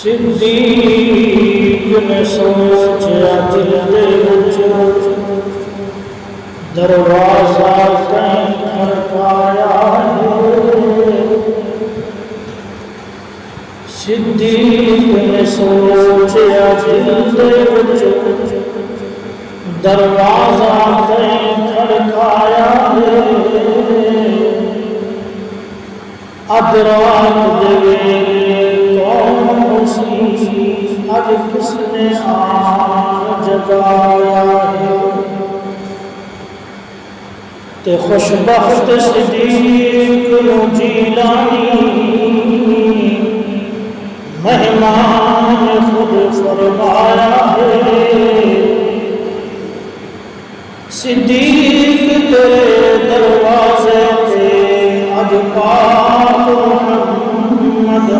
صدیق نے سوچا دل دے وچ دروازہ کہیں کھڑکایا ہے۔ صدیق نے سوچا دل دے وچ دروازہ کہیں کھڑکایا ہے۔ ادراک دے کون سی اج کس نے آن جگایا ہے۔ تے خوشبخت صدیق نو جیلانی مہمان خود فرمایا ہے۔ صدیق تیرے دروازے پہ اج پاک محمد